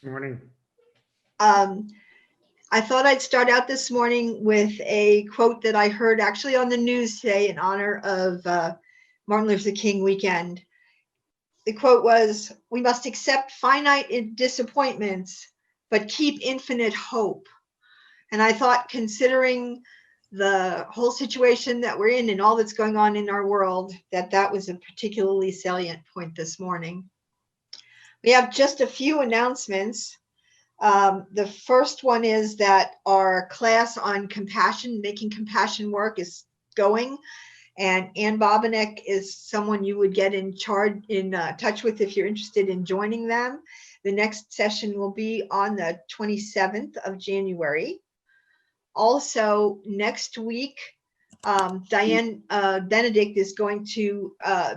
Morning. I thought I'd start out this morning with a quote that I heard actually on the news today in honor of Martin Luther King weekend. The quote was, "We must accept finite disappointments, but keep infinite hope." And I thought, considering the whole situation that we're in and all that's going on in our world, that was a particularly salient point this morning. We have just a few announcements. The first one is that our class on compassion, making compassion work, is going. And Ann Bobinek is someone you would get in touch with if you're interested in joining them. The next session will be on the 27th of January. Also, next week, Diane Benedict is going to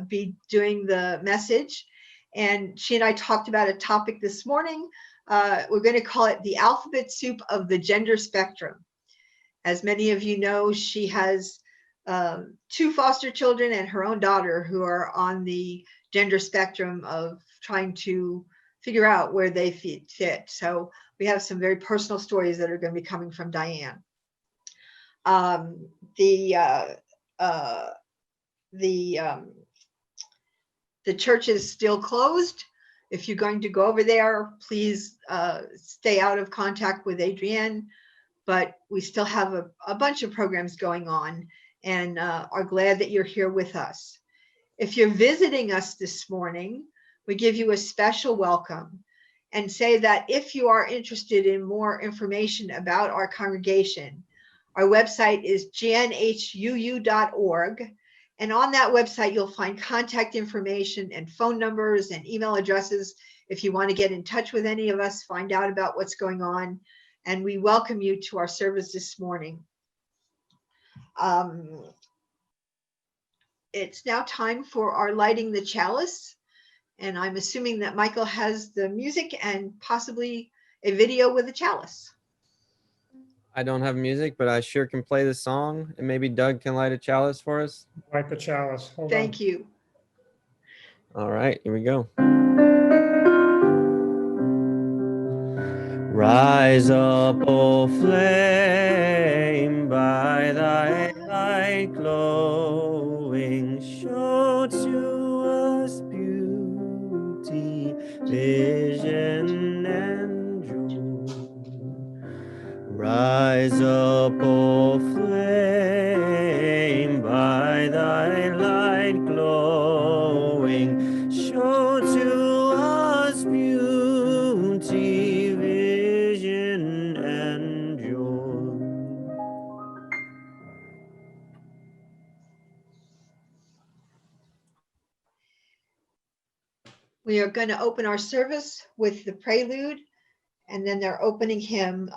be doing the message. And she and I talked about a topic this morning. We're going to call it the alphabet soup of the gender spectrum. As many of you know, she has 2 foster children and her own daughter who are on the gender spectrum of trying to figure out where they fit. So we have some very personal stories that are going to be coming from Diane. The church is still closed. If you're going to go over there, please stay out of contact with Adrienne. But we still have a bunch of programs going on and are glad that you're here with us. If you're visiting us this morning, we give you a special welcome and say that if you are interested in more information about our congregation, our website is gnhuu.org. And on that website, you'll find contact information and phone numbers and email addresses if you want to get in touch with any of us, find out about what's going on. And we welcome you to our service this morning. It's now time for our lighting the chalice. And I'm assuming that Michael has the music and possibly a video with the chalice. I don't have music, but I sure can play the song, and maybe Doug can light a chalice for us. Light the chalice. Hold Thank you. All right, here we go. Rise up, O flame, by thy light glowing, show to us beauty, vision, and joy. Rise up, O flame, by thy light glowing, show to us beauty, vision, and joy. We are going to open our service with the Prelude, and then their opening hymn,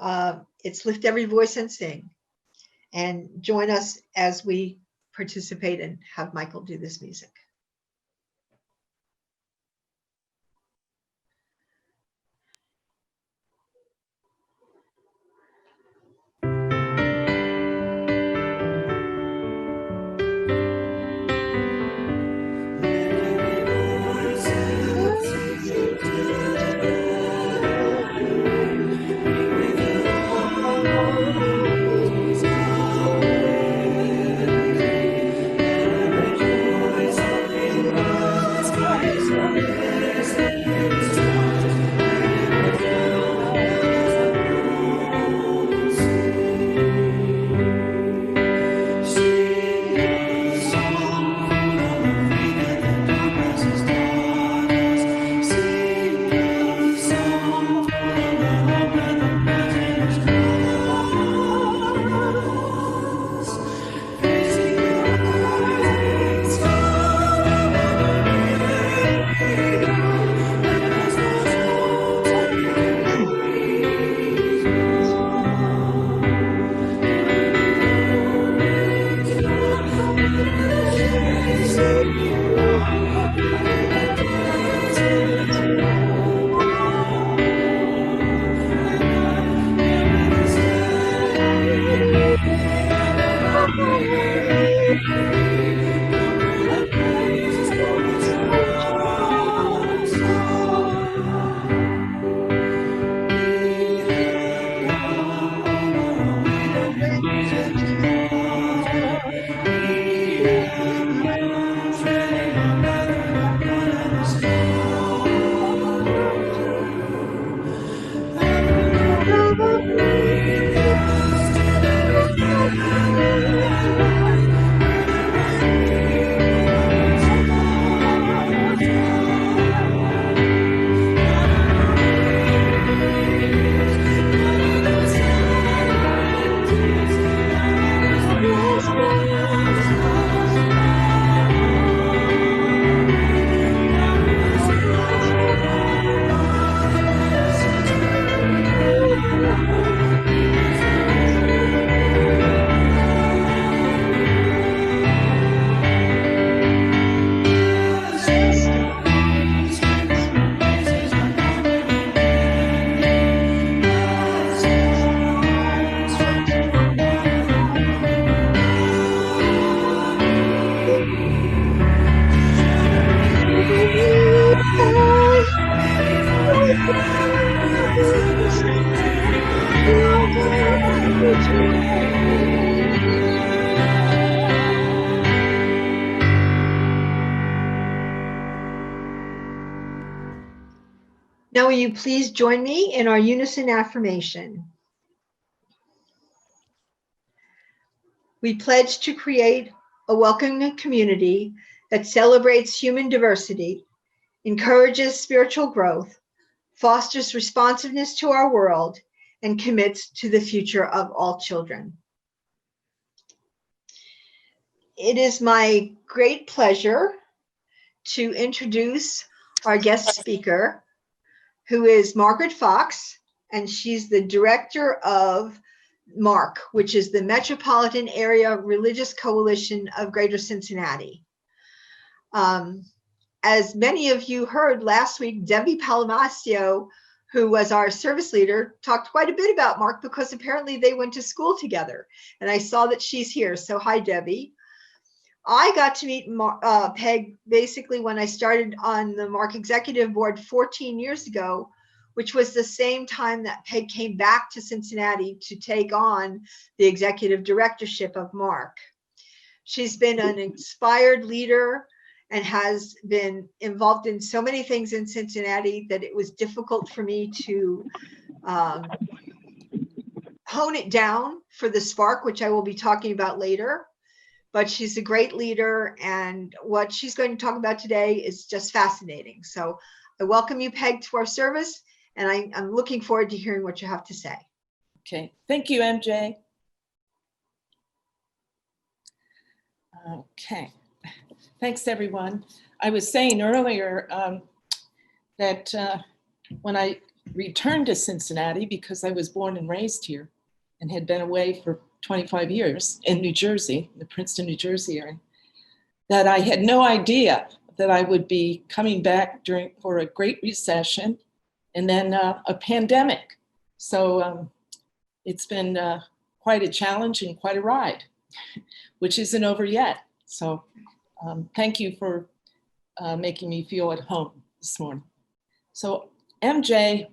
it's Lift Every Voice and Sing. And join us as we participate and have Michael do this music. Now, will you please join me in our unison affirmation? We pledge to create a welcoming community that celebrates human diversity, encourages spiritual growth, fosters responsiveness to our world, and commits to the future of all children. It is my great pleasure to introduce our guest speaker, who is Margaret Fox, and she's the director of MARC, which is the Metropolitan Area Religious Coalition of Greater Cincinnati. As many of you heard last week, Debbie Palamasio, who was our service leader, talked quite a bit about MARC because apparently they went to school together. And I saw that she's here. So hi, Debbie. I got to meet Peg basically when I started on the MARC Executive Board 14 years ago, which was the same time that Peg came back to Cincinnati to take on the executive directorship of MARC. She's been an inspired leader and has been involved in so many things in Cincinnati that it was difficult for me to hone it down for the spark, which I will be talking about later. But she's a great leader, and what she's going to talk about today is just fascinating. So I welcome you, Peg, to our service, and I'm looking forward to hearing what you have to say. Okay, thank you, MJ. Okay, thanks everyone. I was saying earlier that when I returned to Cincinnati, because I was born and raised here and had been away for 25 years in New Jersey, the Princeton, New Jersey area, that I had no idea that I would be coming back for a great recession and then a pandemic. So it's been quite a challenge and quite a ride, which isn't over yet. So thank you for making me feel at home this morning. So MJ,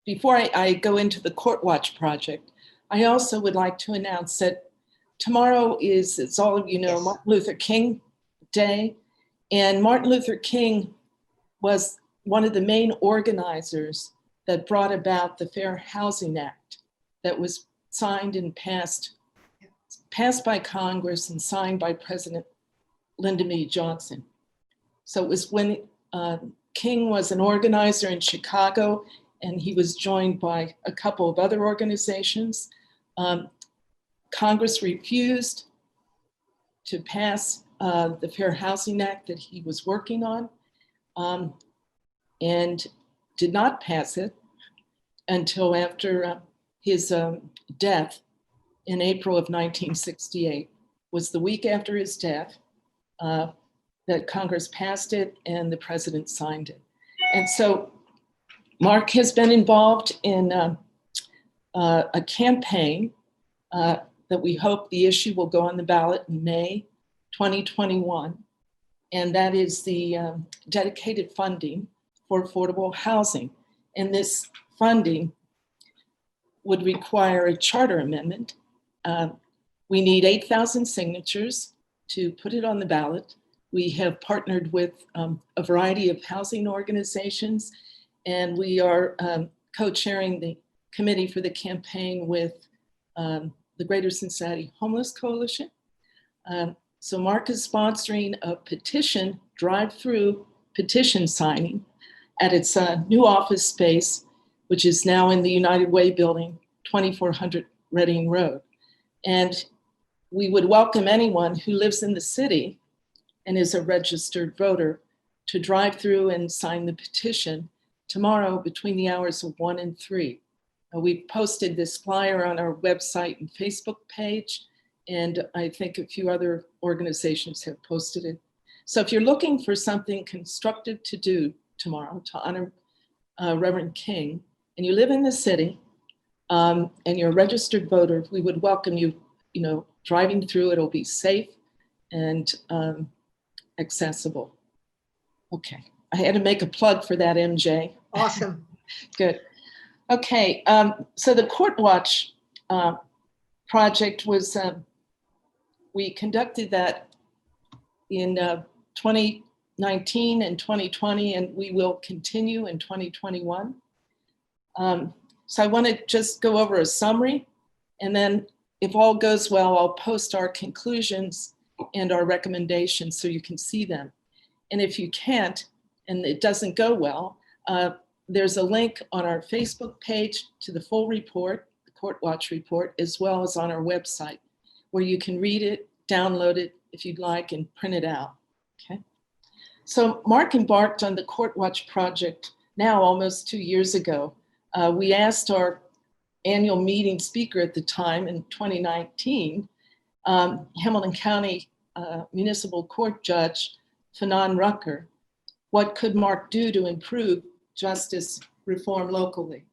before I go into the Court Watch project, I also would like to announce that tomorrow is, as all of you know, Yes. Martin Luther King Day. And Martin Luther King was one of the main organizers that brought about the Fair Housing Act that was signed and passed by Congress and signed by President Lyndon B. Johnson. So it was when King was an organizer in Chicago, and he was joined by a couple of other organizations. Congress refused to pass the Fair Housing Act that he was working on, and did not pass it until after his death in April of 1968. Was the week after his death that Congress passed it and the president signed it. And so Mark has been involved in a campaign that we hope the issue will go on the ballot in May 2021. And that is the dedicated funding for affordable housing. And this funding would require a charter amendment. We need 8,000 signatures to put it on the ballot. We have partnered with a variety of housing organizations, and we are co-chairing the committee for the campaign with the Greater Cincinnati Homeless Coalition. So Mark is sponsoring a petition, drive-through petition signing at its new office space, which is now in the United Way building, 2400 Reading Road. And we would welcome anyone who lives in the city and is a registered voter to drive through and sign the petition tomorrow between the hours of 1 and 3. We've posted this flyer on our website and Facebook page, and I think a few other organizations have posted it. So if you're looking for something constructive to do tomorrow to honor Reverend King, and you live in the city, and you're a registered voter, we would welcome you, driving through. It'll be safe and accessible. Okay, I had to make a plug for that, MJ. Awesome. Good. Okay, so the Court Watch project was, we conducted that in 20 2019 and 2020, and we will continue in 2021. So I want to just go over a summary, and then if all goes well, I'll post our conclusions and our recommendations so you can see them. And if you can't, and it doesn't go well, there's a link on our Facebook page to the full report, the Court Watch report, as well as on our website, where you can read it, download it if you'd like, and print it out, okay? So Mark embarked on the Court Watch project now almost 2 years ago. We asked our annual meeting speaker at the time in 2019, Hamilton County Municipal Court Judge Fanon Rucker, what could Mark do to improve justice reform locally?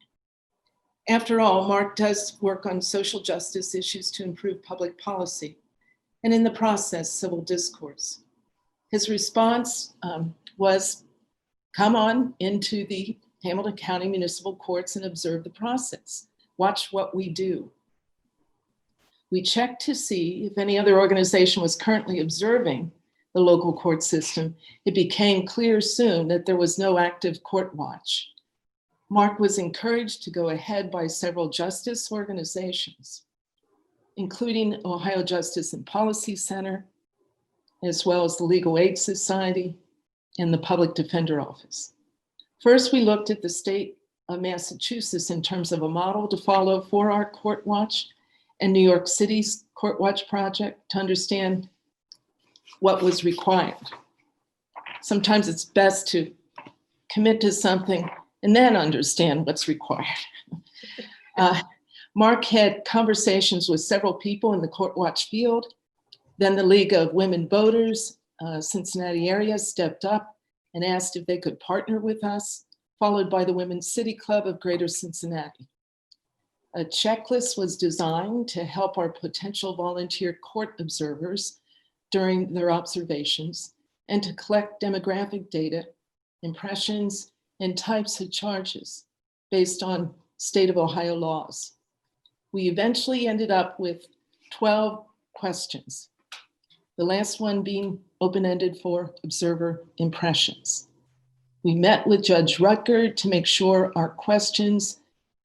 After all, Mark does work on social justice issues to improve public policy, and in the process, civil discourse. His response was, come on into the Hamilton County Municipal Courts and observe the process. Watch what we do. We checked to see if any other organization was currently observing the local court system. It became clear soon that there was no active court watch. Mark was encouraged to go ahead by several justice organizations, including Ohio Justice and Policy Center, as well as the Legal Aid Society and the Public Defender Office. First, we looked at the state of Massachusetts in terms of a model to follow for our Court Watch and New York City's Court Watch project to understand what was required. Sometimes it's best to commit to something and then understand what's required. Mark had conversations with several people in the Court Watch field. Then the League of Women Voters, Cincinnati area, stepped up and asked if they could partner with us, followed by the Women's City Club of Greater Cincinnati. A checklist was designed to help our potential volunteer court observers during their observations and to collect demographic data, impressions, and types of charges based on state of Ohio laws. We eventually ended up with 12 questions, the last one being open-ended for observer impressions. We met with Judge Rucker to make sure our questions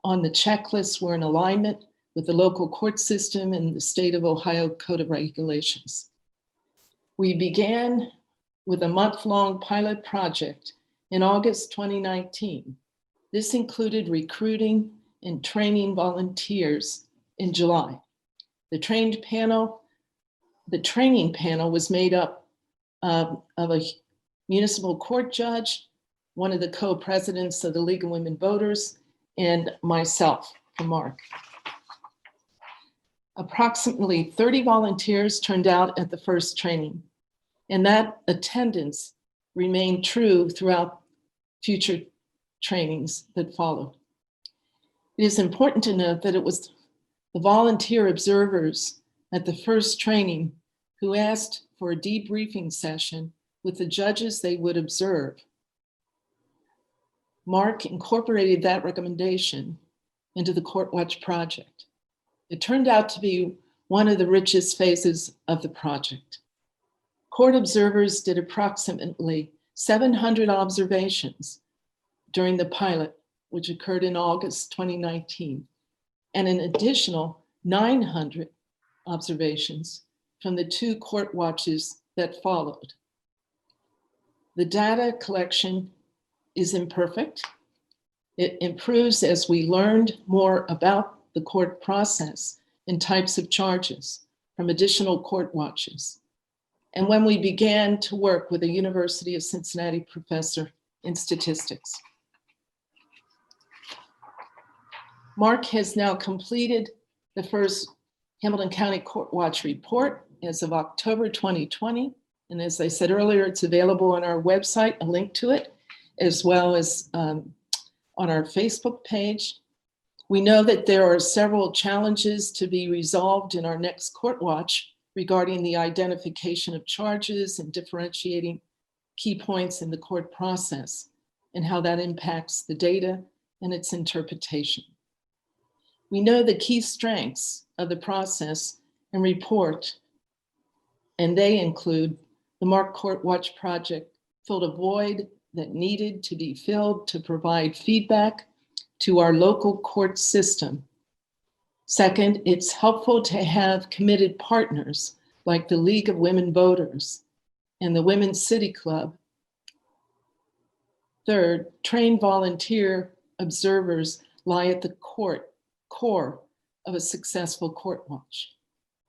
on the checklist were in alignment with the local court system and the state of Ohio Code of Regulations. We began with a month-long pilot project in August 2019. This included recruiting and training volunteers in July. The training panel was made up of a municipal court judge, one of the co-presidents of the League of Women Voters, and myself, from Mark. Approximately 30 volunteers turned out at the first training, and that attendance remained true throughout future trainings that followed. It is important to note that it was the volunteer observers at the first training who asked for a debriefing session with the judges they would observe. Mark incorporated that recommendation into the Court Watch project. It turned out to be one of the richest phases of the project. Court observers did approximately 700 observations during the pilot, which occurred in August 2019, and an additional 900 observations from the 2 court watches that followed. The data collection is imperfect. It improves as we learned more about the court process and types of charges from additional court watches. And when we began to work with a University of Cincinnati professor in statistics. Mark has now completed the first Hamilton County Court Watch report as of October 2020. And as I said earlier, it's available on our website, a link to it, as well as on our Facebook page. We know that there are several challenges to be resolved in our next Court Watch regarding the identification of charges and differentiating key points in the court process and how that impacts the data and its interpretation. We know the key strengths of the process and report, and they include the Mark Court Watch project filled a void that needed to be filled to provide feedback to our local court system. Second, it's helpful to have committed partners like the League of Women Voters and the Women's City Club. Third, trained volunteer observers lie at the core of a successful court watch.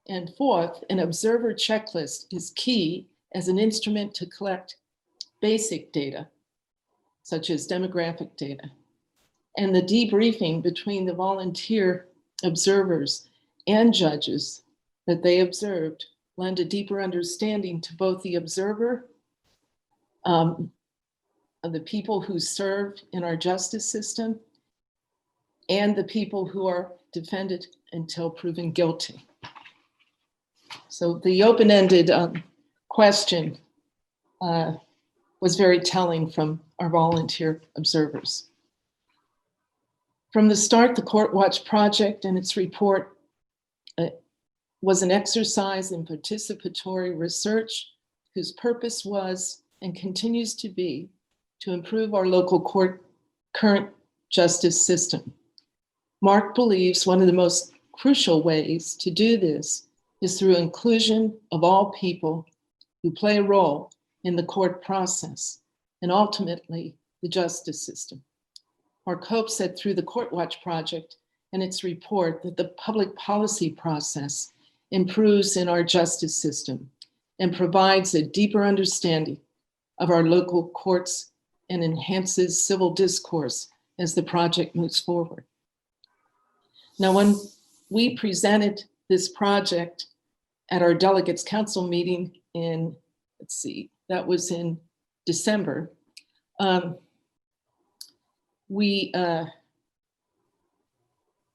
And fourth, an observer checklist is key as an instrument to collect basic data, such as demographic data. And the debriefing between the volunteer observers and judges that they observed lend a deeper understanding to both the observer, of the people who serve in our justice system, and the people who are defended until proven guilty. So the open-ended question was very telling from our volunteer observers. From the start, the Court Watch Project and its report was an exercise in participatory research whose purpose was and continues to be to improve our local court current justice system. Mark believes one of the most crucial ways to do this is through inclusion of all people who play a role in the court process and ultimately the justice system. Mark hopes that through the Court Watch Project and its report that the public policy process improves in our justice system and provides a deeper understanding of our local courts and enhances civil discourse as the project moves forward. Now, when we presented this project at our Delegates Council meeting in, that was in December, we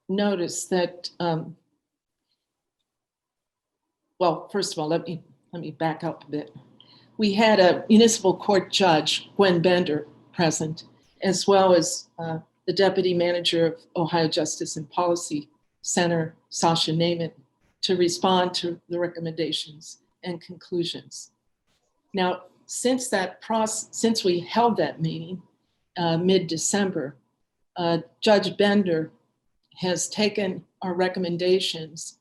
noticed that, well, first of all, let me back up a bit. We had a municipal court judge, Gwen Bender, present, as well as the deputy manager of Ohio Justice and Policy Center, Sasha Naiman, to respond to the recommendations and conclusions. Now, since we held that meeting mid-December, Judge Bender has taken our recommendations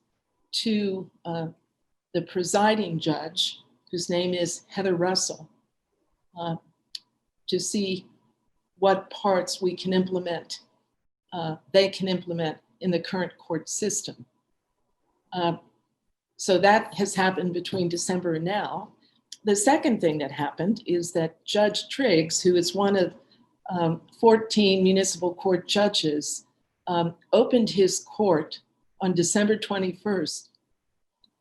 to the presiding judge, whose name is Heather Russell, to see what parts we can implement, they can implement in the current court system. So that has happened between December and now. The second thing that happened is that Judge Triggs, who is one of 14 municipal court judges, opened his court on December 21st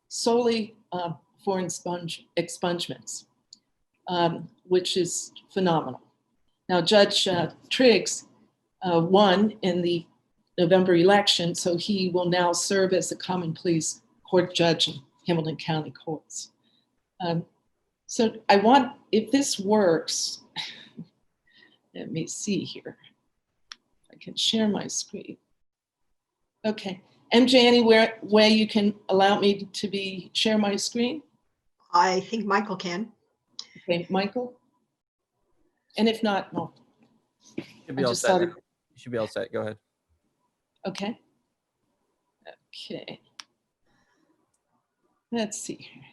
solely for expungements, which is phenomenal. Now, Judge Triggs won in the November election, so he will now serve as a common pleas court judge in Hamilton County courts. So I want, if this works, let me see here. I can share my screen. Okay, MJ, anywhere way you can allow me to share my screen? I think Michael can. Okay, Michael? And if not, no. Should be all set. You should be all set. Go ahead. Okay. Okay. Let's see here.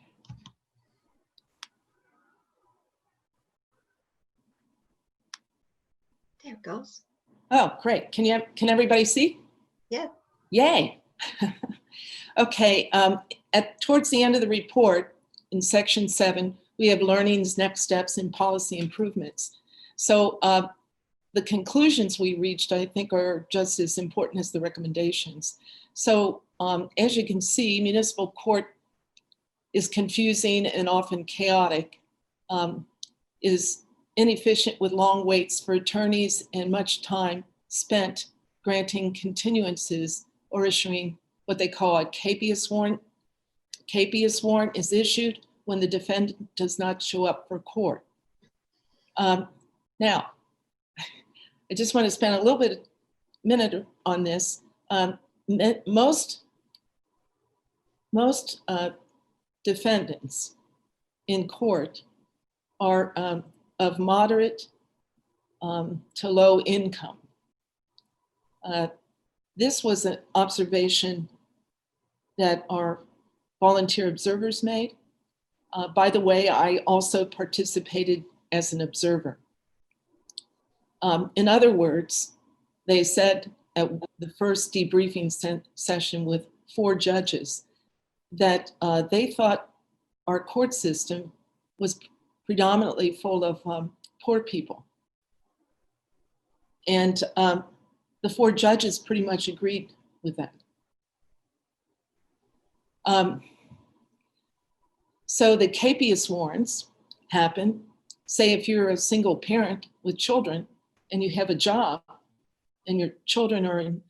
There it goes. Oh, great. Can everybody see? Yeah. Yay. Okay. Towards the end of the report, in section 7, we have learnings, next steps, and policy improvements. So the conclusions we reached, I think, are just as important as the recommendations. So as you can see, municipal court is confusing and often chaotic, is inefficient with long waits for attorneys and much time spent granting continuances or issuing what they call a capious warrant. Capious warrant is issued when the defendant does not show up for court. Now, I just want to spend a minute on this. Most defendants in court are of moderate to low income. This was an observation that our volunteer observers made. By the way, I also participated as an observer. In other words, they said at the first debriefing session with 4 judges that they thought our court system was predominantly full of poor people. And the 4 judges pretty much agreed with that. So the Capious Warrants happen, say if you're a single parent with children and you have a job and your children are in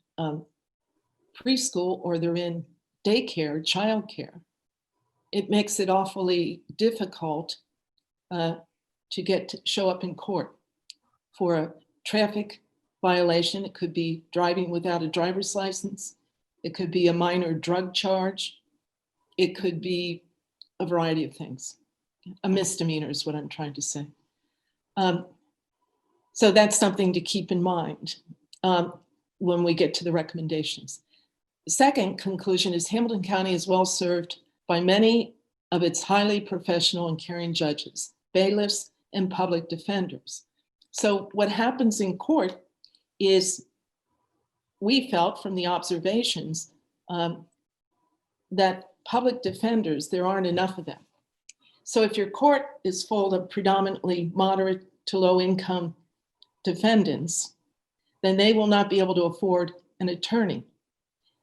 preschool or they're in daycare, childcare, it makes it awfully difficult to show up in court for a traffic violation. It could be driving without a driver's license. It could be a minor drug charge. It could be a variety of things. A misdemeanor is what I'm trying to say. So that's something to keep in mind when we get to the recommendations. The second conclusion is Hamilton County is well served by many of its highly professional and caring judges, bailiffs, and public defenders. So what happens in court is, we felt from the observations that public defenders, there aren't enough of them. So if your court is full of predominantly moderate to low income defendants, then they will not be able to afford an attorney.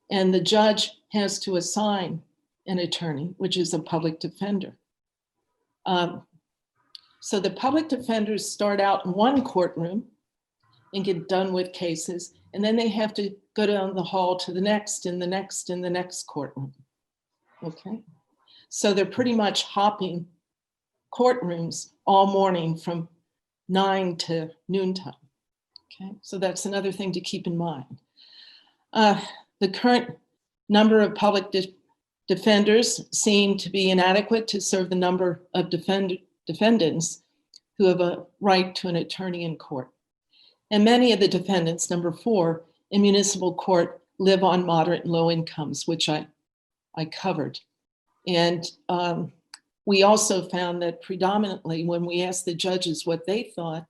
And the judge has to assign an attorney, which is a public defender. So the public defenders start out in one courtroom and get done with cases, and then they have to go down the hall to the next and the next and the next courtroom. Okay, so they're pretty much hopping courtrooms all morning from 9 to noontime. Okay, so that's another thing to keep in mind. The current number of public defenders seem to be inadequate to serve the number of defendants who have a right to an attorney in court. And many of the defendants, number 4, in municipal court live on moderate and low incomes, which I covered. And we also found that predominantly when we asked the judges what they thought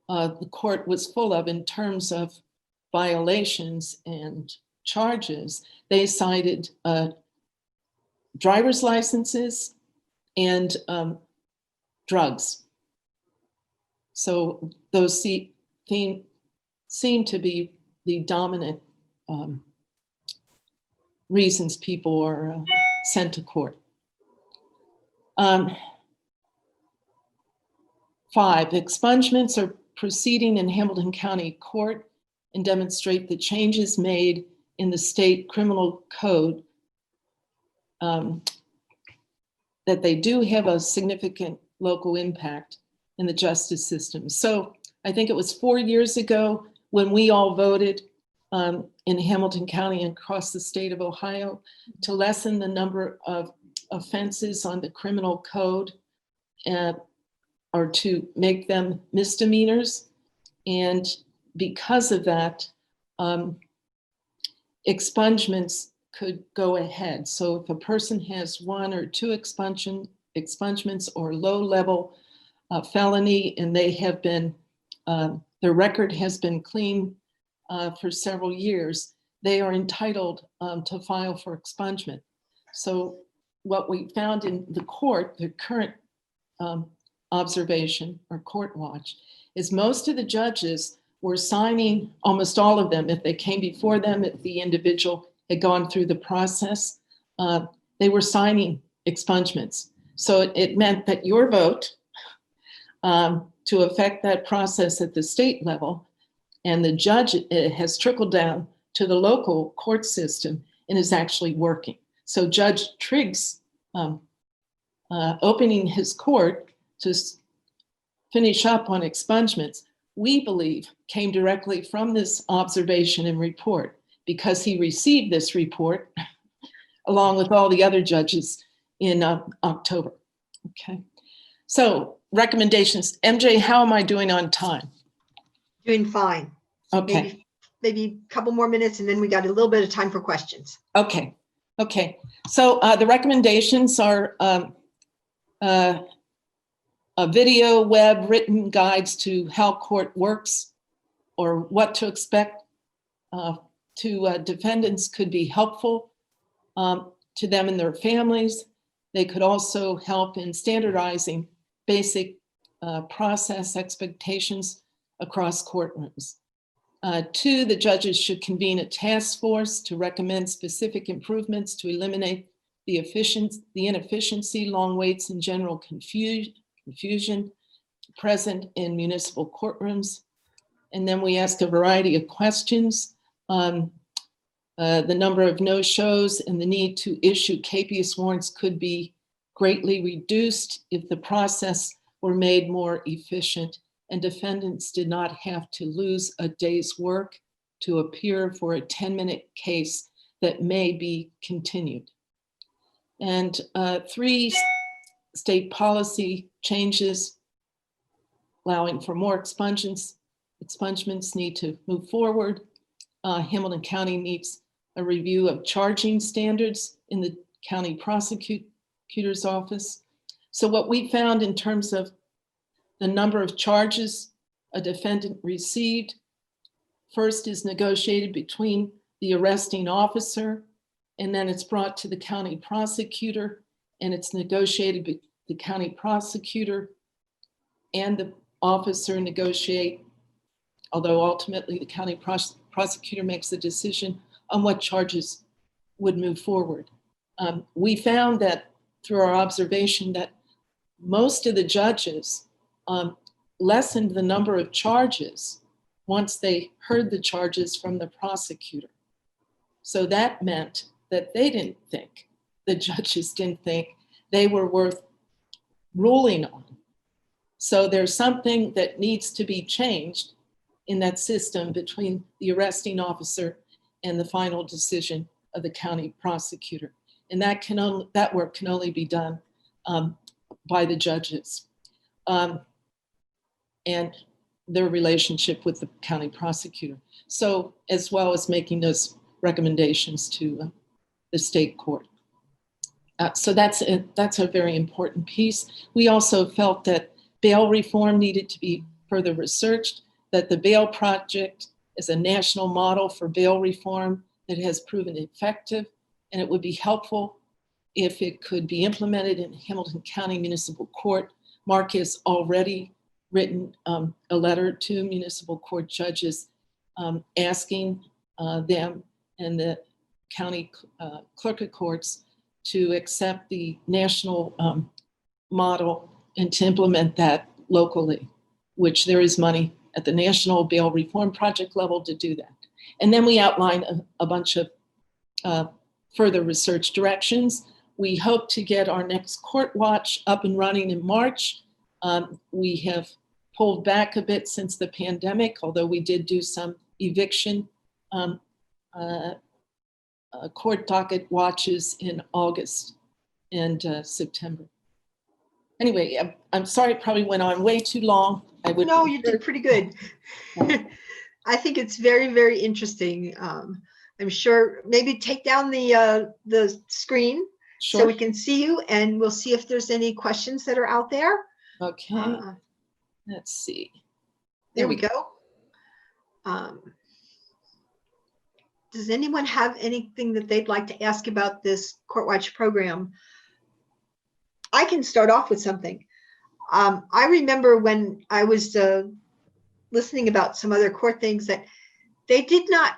the court was full of in terms of violations and charges, they cited driver's licenses and drugs. So those seem to be the dominant reasons people are sent to court. 5, expungements are proceeding in Hamilton County Court and demonstrate the changes made in the state criminal code that they do have a significant local impact in the justice system. So I think it was 4 years ago when we all voted in Hamilton County and across the state of Ohio to lessen the number of offenses on the criminal code or to make them misdemeanors. And because of that, expungements could go ahead. So if a person has 1 or 2 expungements or low-level felony and they have been, their record has been clean for several years, they are entitled to file for expungement. So what we found in the court, the current observation or court watch, is most of the judges were signing, almost all of them, if they came before them, if the individual had gone through the process, they were signing expungements. So it meant that your vote to affect that process at the state level and the judge has trickled down to the local court system and is actually working. So Judge Triggs opening his court to finish up on expungements, we believe came directly from this observation and report, because he received this report along with all the other judges in October. Okay, so recommendations. MJ, how am I doing on time? Doing fine. Okay. Maybe a couple more minutes, and then we got a little bit of time for questions. Okay. So the recommendations are a video, web, written guides to how court works or what to expect to defendants could be helpful to them and their families. They could also help in standardizing basic process expectations across courtrooms. 2, the judges should convene a task force to recommend specific improvements to eliminate the inefficiency, long waits, and general confusion present in municipal courtrooms. And then we asked a variety of questions. The number of no-shows and the need to issue capious warrants could be greatly reduced if the process were made more efficient and defendants did not have to lose a day's work to appear for a 10-minute case that may be continued. And 3, state policy changes allowing for more expungements need to move forward. Hamilton County needs a review of charging standards in the county prosecutor's office. So what we found in terms of the number of charges a defendant received, first is negotiated between the arresting officer, and then it's brought to the county prosecutor, and it's negotiated with the county prosecutor and the officer negotiate, although ultimately the county prosecutor makes the decision on what charges would move forward. We found that through our observation that most of the judges lessened the number of charges once they heard the charges from the prosecutor. So that meant that the judges didn't think they were worth ruling on. So there's something that needs to be changed in that system between the arresting officer and the final decision of the county prosecutor. And that work can only be done by the judges and their relationship with the county prosecutor. So as well as making those recommendations to the state court. So that's a very important piece. We also felt that bail reform needed to be further researched, that the bail project is a national model for bail reform that has proven effective, and it would be helpful if it could be implemented in Hamilton County Municipal Court. Mark has already written a letter to municipal court judges asking them and the county clerk of courts to accept the national model and to implement that locally, which there is money at the National Bail Reform Project level to do that. And then we outline a bunch of further research directions. We hope to get our next court watch up and running in March. We have pulled back a bit since the pandemic, although we did do some eviction court docket watches in August and September. Anyway, I'm sorry it probably went on way too long. No, you did pretty good. I think it's very, very interesting. I'm sure maybe take down the screen so we can see you, and we'll see if there's any questions that are out there. Okay. Let's see. There we go. Does anyone have anything that they'd like to ask about this Court Watch program? I can start off with something. I remember when I was listening about some other court things that they did not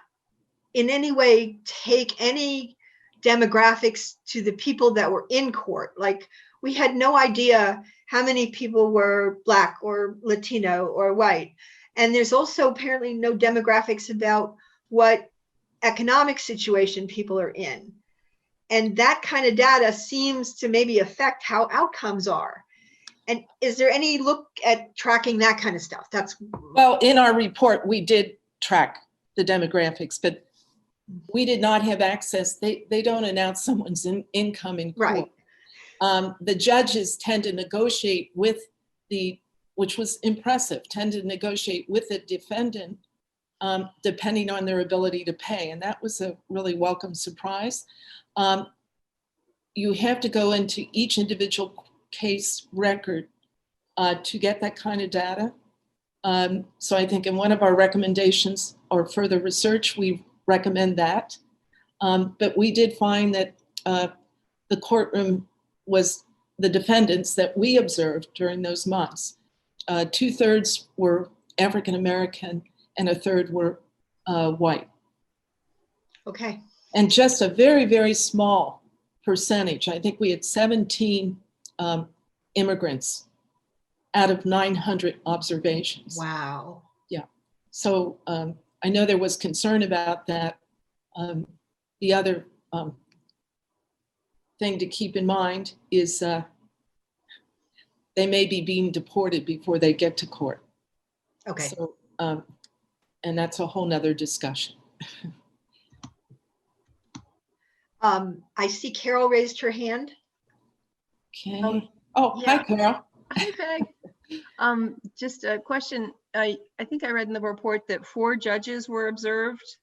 in any way take any demographics to the people that were in court. Like, we had no idea how many people were Black or Latino or white. And there's also apparently no demographics about what economic situation people are in. And that kind of data seems to maybe affect how outcomes are. And is there any look at tracking that kind of stuff? Well, in our report, we did track the demographics, but we did not have access. They don't announce someone's income in court. Right. The judges tend to negotiate with which was impressive, tend to negotiate with the defendant depending on their ability to pay. And that was a really welcome surprise. You have to go into each individual case record to get that kind of data. So I think in one of our recommendations or further research, we recommend that. But we did find that the courtroom was the defendants that we observed during those months. 2/3 were African-American and 1/3 were white. Okay. And just a very, very small percentage. I think we had 17 immigrants out of 900 observations. Wow. Yeah. So I know there was concern about that. The other thing to keep in mind is they may be being deported before they get to court. Okay. So, and that's a whole nother discussion. I see Carol raised her hand. Okay. Yeah. Hi, Carol. Hi, Peg. Just a question. I think I read in the report that 4 judges were observed.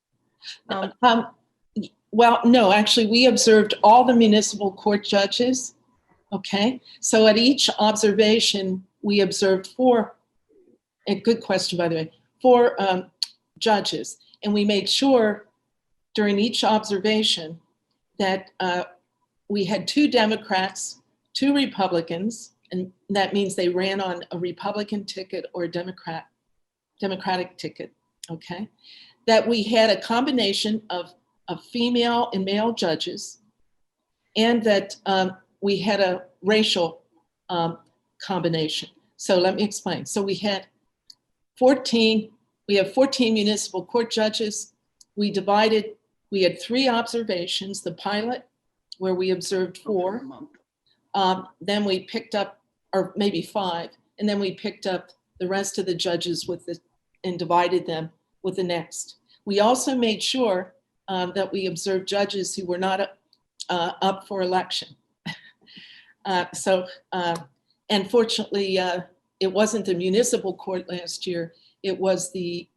Well, no, actually, we observed all the municipal court judges. Okay. So at each observation, we observed 4, a good question, by the way, 4 judges. And we made sure during each observation that we had 2 Democrats, 2 Republicans, and that means they ran on a Republican ticket or a Democratic ticket, okay? That we had a combination of female and male judges, and that we had a racial combination. So let me explain. So we have 14 municipal court judges. We had 3 observations, the pilot, where we observed 4. Then we picked up, or maybe 5, and then we picked up the rest of the judges and divided them with the next. We also made sure that we observed judges who were not up for election. And fortunately, it wasn't the municipal court last year. It was we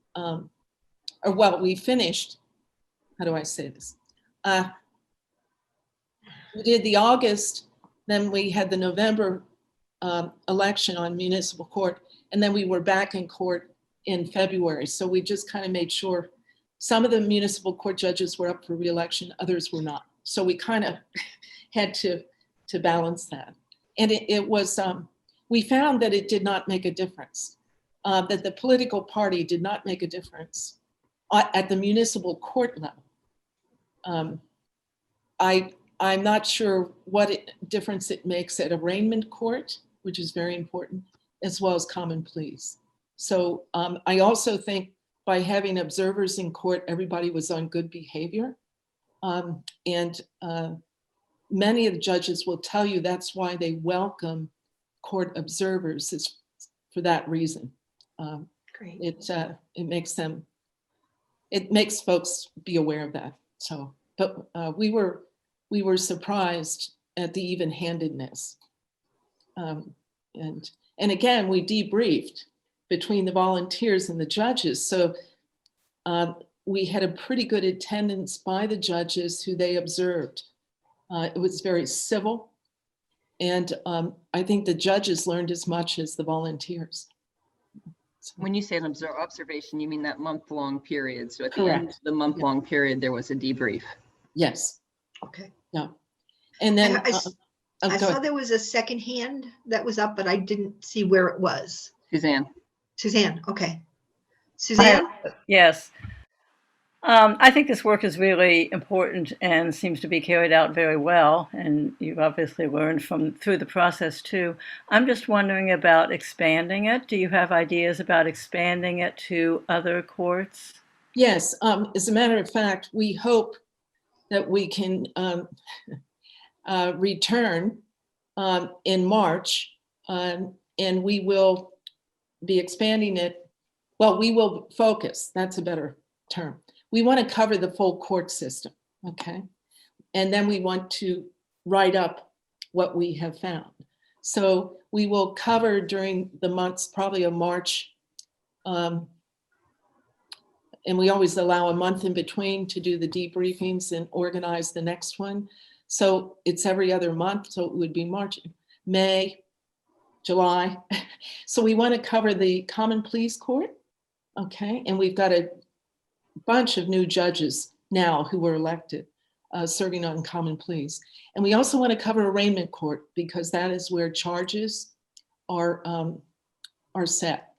finished, how do I say this? We did the August, then we had the November election on municipal court, and then we were back in court in February. So we just kind of made sure some of the municipal court judges were up for re-election, others were not. So we kind of had to balance that. And it was, we found that it did not make a difference, that the political party did not make a difference at the municipal court level. I'm not sure what difference it makes at arraignment court, which is very important, as well as common pleas. So I also think by having observers in court, everybody was on good behavior. And many of the judges will tell you that's why they welcome court observers, is for that reason. Great. It makes folks be aware of that. So, but we were surprised at the even-handedness. And again, we debriefed between the volunteers and the judges. So we had a pretty good attendance by the judges who they observed. It was very civil. And I think the judges learned as much as the volunteers. So, When you say an observation, you mean that month-long period. So at the Correct. end of the month-long period, there was a debrief. yes, Okay. yeah. And then I saw there was a second hand that was up, but I didn't see where it was. Suzanne. Suzanne, okay. Suzanne? Yes. I think this work is really important and seems to be carried out very well. And you've obviously learned through the process too. I'm just wondering about expanding it. Do you have ideas about expanding it to other courts? yes, as a matter of fact, we hope that we can return in March, and we will be expanding it. Well, we will focus, that's a better term. We want to cover the full court system, okay? And then we want to write up what we have found. So we will cover during the months probably of March, and we always allow a month in between to do the debriefings and organize the next one. So it's every other month. So it would be March, May, July. So we want to cover the Common Pleas Court. Okay. And we've got a bunch of new judges now who were elected serving on Common Pleas. And we also want to cover arraignment court because that is where charges are set.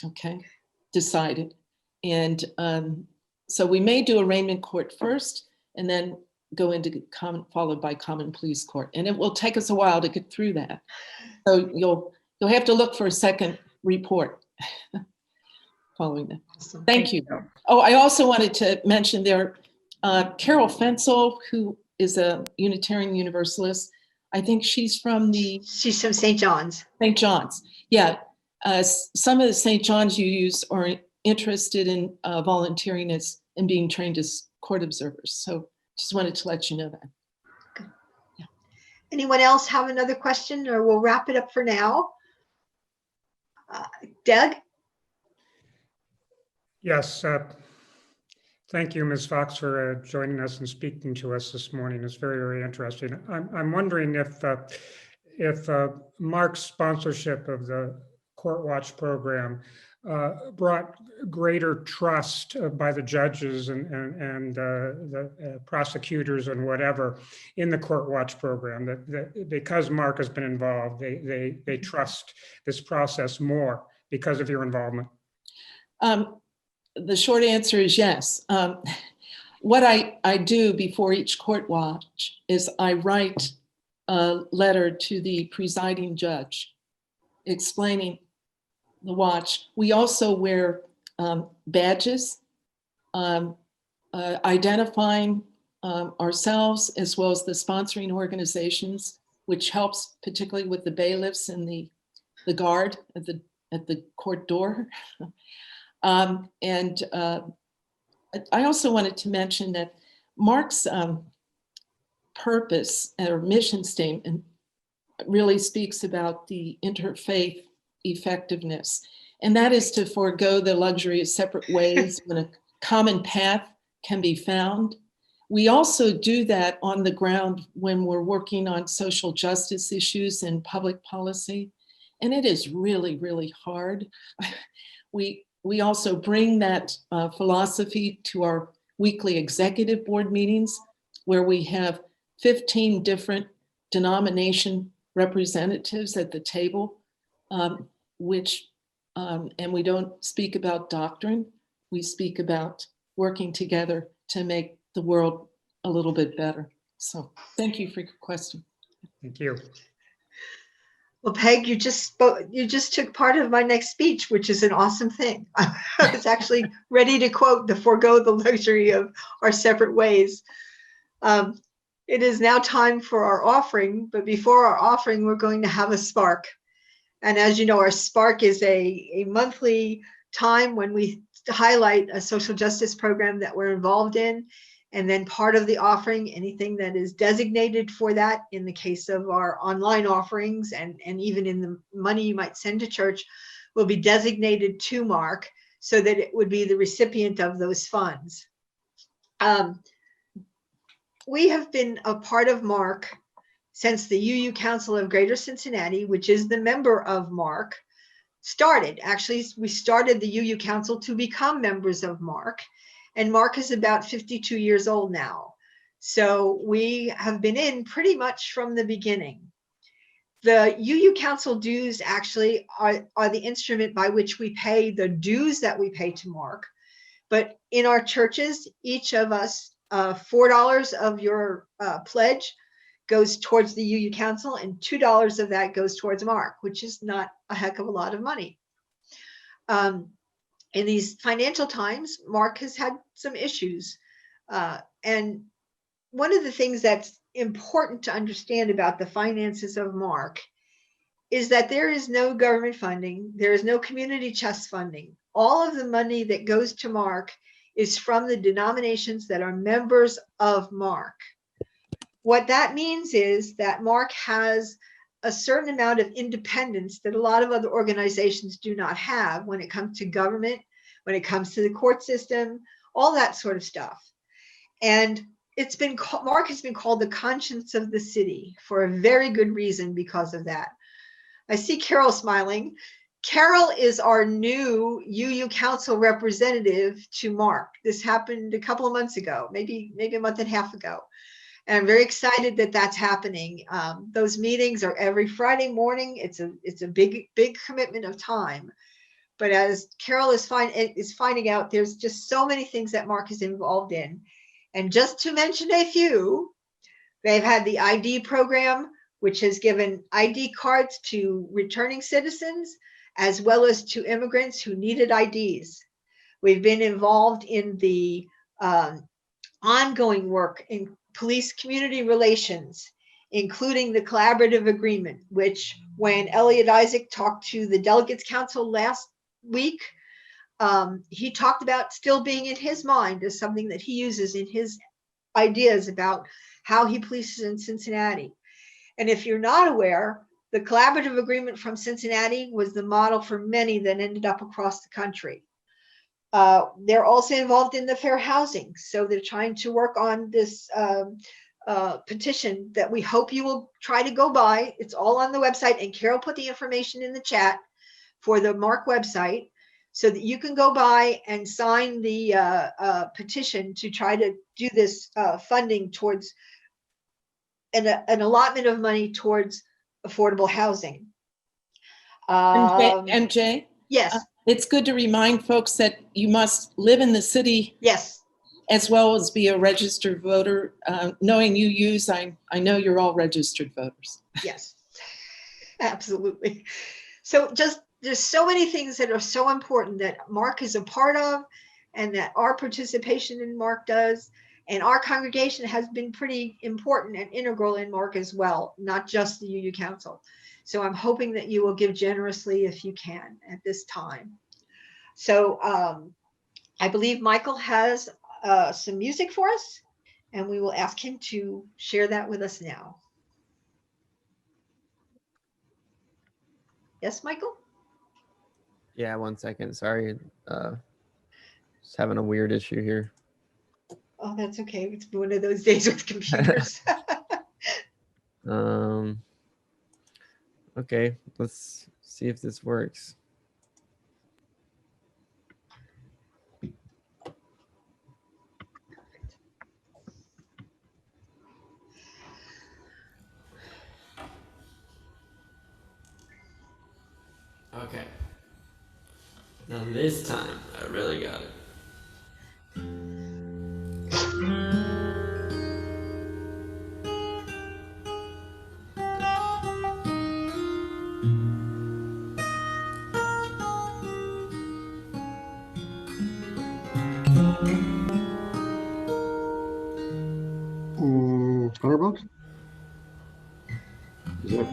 Okay. Decided. And so we may do arraignment court first and then go into followed by Common Pleas Court. And it will take us a while to get through that. So you'll have to look for a second report following that. Awesome. Thank you. Oh, I also wanted to mention there, Carol Fensel, who is a Unitarian Universalist. I think she's from She's from St. John's. St. John's. Yeah. Some of the St. John's you use are interested in volunteering as and being trained as court observers. So just wanted to let you know that. Good. Yeah. Anyone else have another question, or we'll wrap it up for now? Doug? Yes. Thank you, Ms. Fox, for joining us and speaking to us this morning. It's very, very interesting. I'm wondering if Mark's sponsorship of the Court Watch program brought greater trust by the judges and the prosecutors and whatever in the Court Watch program, that because Mark has been involved, they trust this process more because of your involvement. The short answer is yes. What I do before each court watch is I write a letter to the presiding judge explaining the watch. We also wear badges identifying ourselves as well as the sponsoring organizations, which helps particularly with the bailiffs and the guard at the court door. And I also wanted to mention that Mark's purpose or mission statement really speaks about the interfaith effectiveness. And that is to forego the luxury of separate ways when a common path can be found. We also do that on the ground when we're working on social justice issues and public policy. And it is really, really hard. We also bring that philosophy to our weekly executive board meetings, where we have 15 different denomination representatives at the table, and we don't speak about doctrine. We speak about working together to make the world a little bit better. So thank you for your question. Thank you. Well, Peg, you just took part of my next speech, which is an awesome thing. I was actually ready to quote the forego the luxury of our separate ways. It is now time for our offering, but before our offering, we're going to have a spark. And as you know, our spark is a monthly time when we highlight a social justice program that we're involved in. And then part of the offering, anything that is designated for that, in the case of our online offerings and even in the money you might send to church, will be designated to Mark so that it would be the recipient of those funds. We have been a part of Mark since the UU Council of Greater Cincinnati, which is the member of Mark, started. Actually, we started the UU Council to become members of Mark. And Mark is about 52 years old now. So we have been in pretty much from the beginning. The UU Council dues actually are the instrument by which we pay the dues that we pay to Mark. But in our churches, each of us, $4 of your pledge goes towards the UU Council, and $2 of that goes towards Mark, which is not a heck of a lot of money. In these financial times, Mark has had some issues. And one of the things that's important to understand about the finances of Mark is that there is no government funding. There is no community chest funding. All of the money that goes to Mark is from the denominations that are members of Mark. What that means is that Mark has a certain amount of independence that a lot of other organizations do not have when it comes to government, when it comes to the court system, all that sort of stuff. And Mark has been called the conscience of the city for a very good reason because of that. I see Carol smiling. Carol is our new UU Council representative to Mark. This happened a couple of months ago, maybe a month and a half ago. And I'm very excited that that's happening. Those meetings are every Friday morning. It's a big commitment of time. But as Carol is finding out, there's just so many things that Mark is involved in. And just to mention a few, they've had the ID program, which has given ID cards to returning citizens, as well as to immigrants who needed IDs. We've been involved in the ongoing work in police community relations, including the collaborative agreement, which when Elliot Isaac talked to the Delegates Council last week, he talked about still being in his mind as something that he uses in his ideas about how he polices in Cincinnati. And if you're not aware, the collaborative agreement from Cincinnati was the model for many that ended up across the country. They're also involved in the fair housing. So they're trying to work on this petition that we hope you will try to go by. It's all on the website, and Carol put the information in the chat for the Mark website so that you can go by and sign the petition to try to do this funding towards an allotment of money towards affordable housing. And Jay, Yes, it's good to remind folks that you must live in the city yes, as well as be a registered voter. Knowing you use, I know you're all registered voters. yes, absolutely. So there's so many things that are so important that Mark is a part of and that our participation in Mark does. And our congregation has been pretty important and integral in Mark as well, not just the UU Council. So I'm hoping that you will give generously if you can at this time. So I believe Michael has some music for us, and we will ask him to share that with us now. Yes, Michael? Yeah, 1 second. Sorry. Just having a weird issue here. Oh, that's okay. It's one of those days with computers. Okay, let's see if this works. Okay. Now this time, I really got it. Firebox? Is that?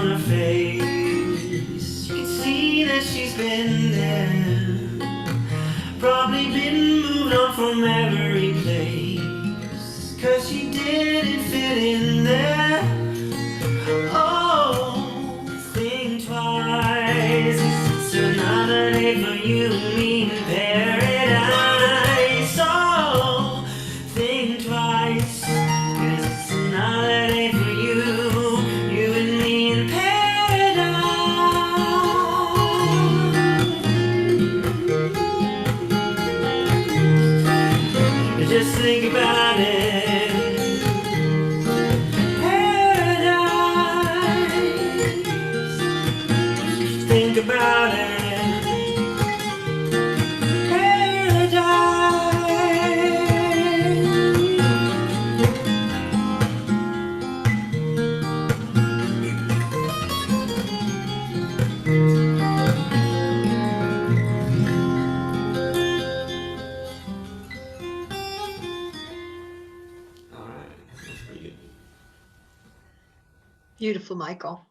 on her face. You can see that she's been there, probably been moved on from every place, 'cause she didn't fit in there. Oh, think twice, it's another day for you and me in paradise. Oh, think twice, 'cause it's another day for you and me in paradise. Just think about it. Think about it. All right, that's pretty good. Beautiful, Michael.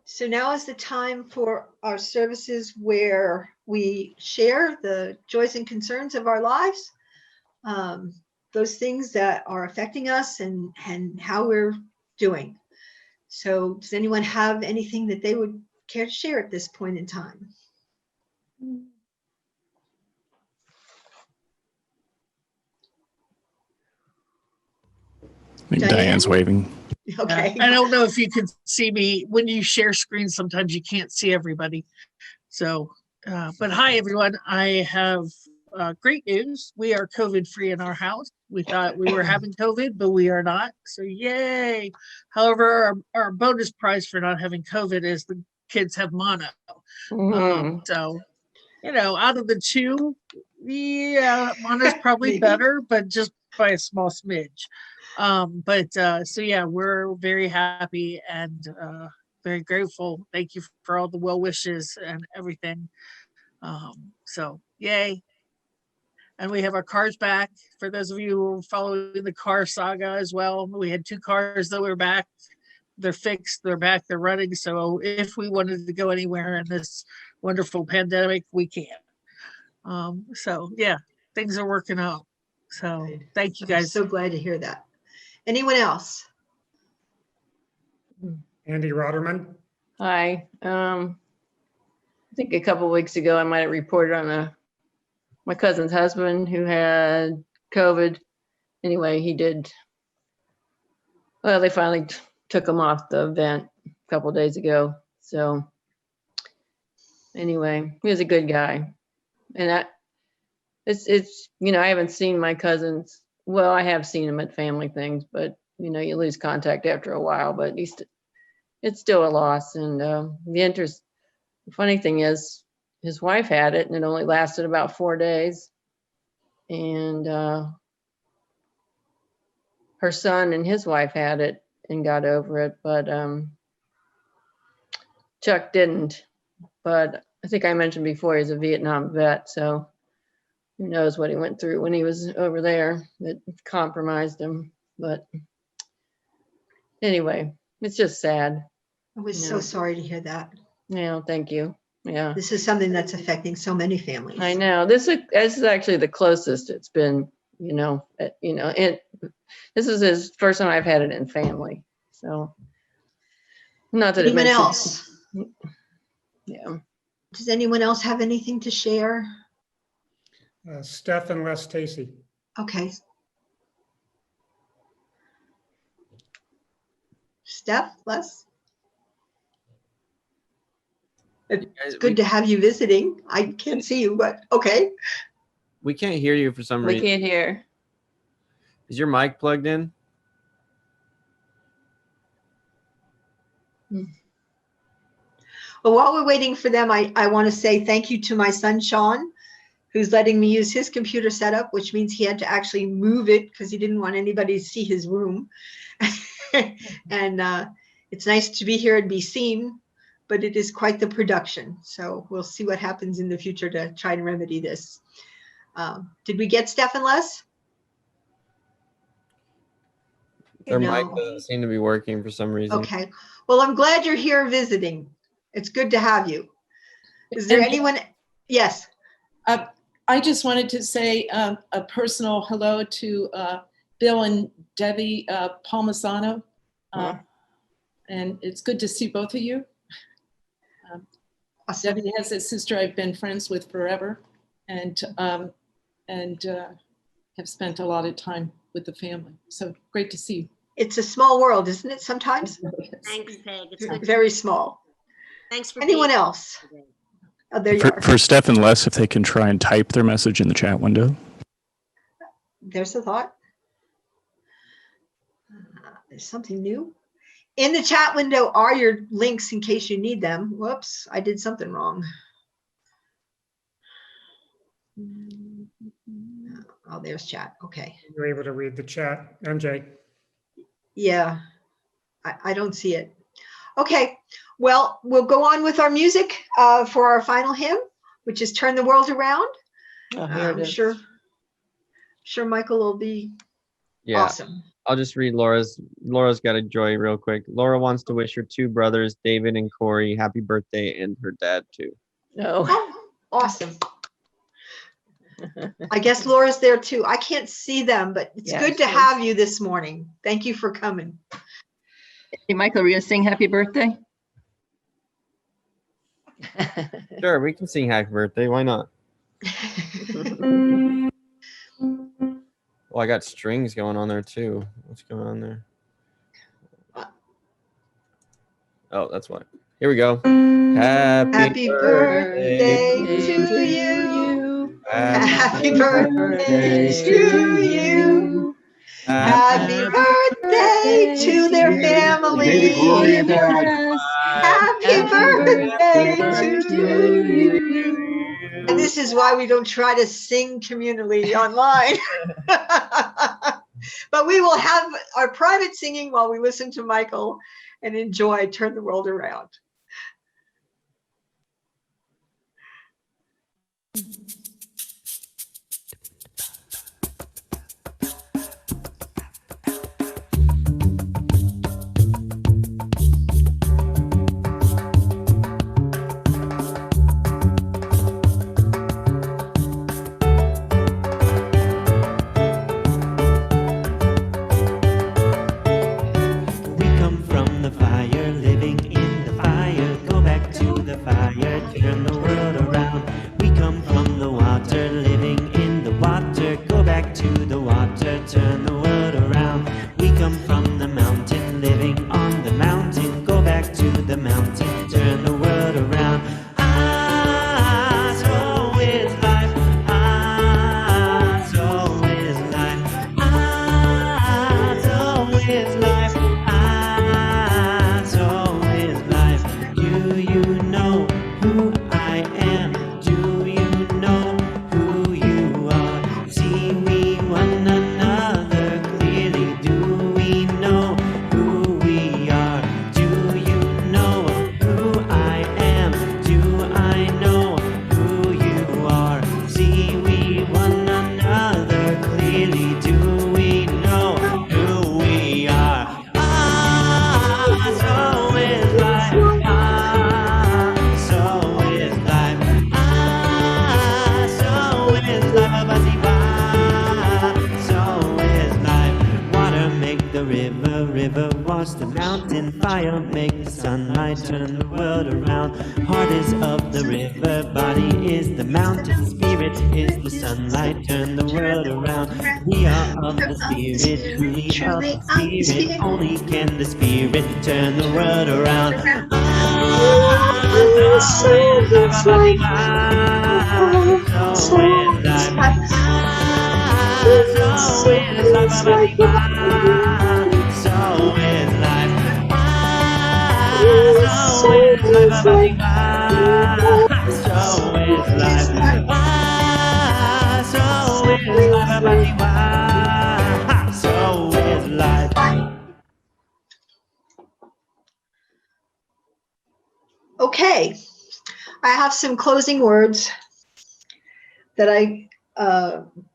So now is the time for our services where we share the joys and concerns of our lives, those things that are affecting us and how we're doing. So does anyone have anything that they would care to share at this point in time? I think Diane's waving. Okay. I don't know if you can see me when you share screens. Sometimes you can't see everybody. So, but hi everyone. I have great news. We are COVID free in our house. We thought we were having COVID, but we are not. So yay. However, our bonus prize for not having COVID is the kids have mono. So, you know, out of the two, yeah, mono's probably Maybe. better, but just by a small smidge. So yeah, we're very happy and very grateful. Thank you for all the well wishes and everything. So yay. And we have our cars back. For those of you who are following the car saga as well, we had 2 cars that were back. They're fixed, they're back, they're running. So if we wanted to go anywhere in this wonderful pandemic, we can. So yeah, things are working out. So thank you I'm guys. so glad to hear that. Anyone else? Andy Rotterman. Hi. I think a couple weeks ago I might have reported on my cousin's husband who had COVID. Anyway, he did. Well, they finally took him off the vent a couple days ago. So anyway, he was a good guy, and it's you know, I haven't seen my cousins. Well, I have seen him at family things, but you know, you lose contact after a while. But it's still a loss. And the funny thing is, his wife had it, and it only lasted about 4 days. And her son and his wife had it and got over it, but Chuck didn't. But I think I mentioned before, he's a Vietnam vet, so who knows what he went through when he was over there that compromised him. But anyway, it's just sad. I was Yeah. so sorry to hear that. Yeah, thank you. Yeah, This is something that's affecting so many families. I know. This is actually the closest it's been, and this is his first time I've had it in family. So not that Anyone it makes else? Yeah. Does anyone else have anything to share? Steph and Les Stacy. Okay. Steph, Les? It's good to have you visiting. I can't see you, but okay. We can't hear you for some We reason. can't hear. Is your mic plugged in? Well, while we're waiting for them, I want to say thank you to my son, Sean, who's letting me use his computer setup, which means he had to actually move it because he didn't want anybody to see his room. And it's nice to be here and be seen, but it is quite the production. So we'll see what happens in the future to try and remedy this. Did we get Steph and Les? Their mic No. doesn't seem to be working for some reason. Okay. Well, I'm glad you're here visiting. It's good to have you. Is there And- anyone? Yes. I just wanted to say a personal hello to Bill and Debbie Palmisano. And it's good to see both of you. Awesome. Debbie has a sister I've been friends with forever and have spent a lot of time with the family. So great to see you. It's a small world, isn't it, sometimes? Thanks, Peg. It's good. Very small. Thanks for Anyone being else? here today. Oh, there you are. For Steph and Les, if they can try and type their message in the chat window. There's a thought. There's something new. In the chat window are your links in case you need them. Whoops, I did something wrong. Oh, there's chat. Okay. You're able to read the chat, MJ. Yeah, I don't see it. Okay, well, we'll go on with our music for our final hymn, which is Turn the World Around. Oh, here it I'm is. sure Michael will be Yeah. awesome. I'll just read Laura's. Laura's got a joy real quick. Laura wants to wish her two brothers, David and Corey, happy birthday, and her dad too. No. Oh, awesome. I guess Laura's there too. I can't see them, but it's Yeah, good to she is. have you this morning. Thank you for coming. Hey, Michael, are you gonna sing happy birthday? Sure, we can sing happy birthday. Why not? Well, I got strings going on there too. What's going on there? Oh, that's why. Here we go. Happy birthday to you. Happy birthday to you. Happy birthday to their family. Happy birthday to you. And this is why we don't try to sing communally online. But we will have our private singing while we listen to Michael and enjoy Turn the World Around. We come from the fire, living in the fire. Go back to the fire, turn the world around. We come from the water, living in the water. Go back to the water, turn the world around. We come from the mountain, living on the mountain. Go back to the mountain, turn the world around. Ah, so is life. Ah, so is life. Ah, so is life. Ah, so is life. Do you know who I am? Do you know who you are? See we one another clearly. Do we know who we are? Do you know who I am? Do I know who you are? See we one another clearly. Do we know who we are? Ah, so is life. Ah, so is life. Ah, so is life. Ah, so is life. Water make the river, river wash the mountain. Fire make the sunlight, turn the world around. Heart is of the river, body is the mountain. Spirit is the sunlight, turn the world around. We are of the spirit, truly of the spirit. Only can the spirit turn the world around. Ah, so is life. Ah, so is life. Ah, so is life. So is life. Ah, so is life. Ah, so is life. Ah, so is life. So is life. Okay, I have some closing words that I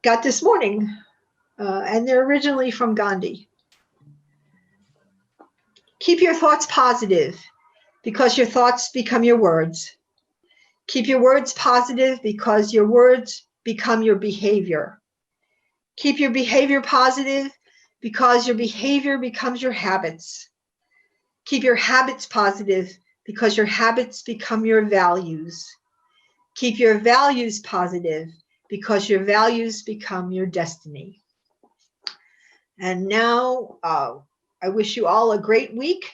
got this morning, and they're originally from Gandhi. Keep your thoughts positive because your thoughts become your words. Keep your words positive because your words become your behavior. Keep your behavior positive because your behavior becomes your habits. Keep your habits positive because your habits become your values. Keep your values positive because your values become your destiny. And now I wish you all a great week.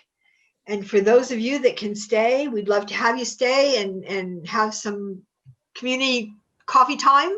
And for those of you that can stay, we'd love to have you stay and have some community coffee time.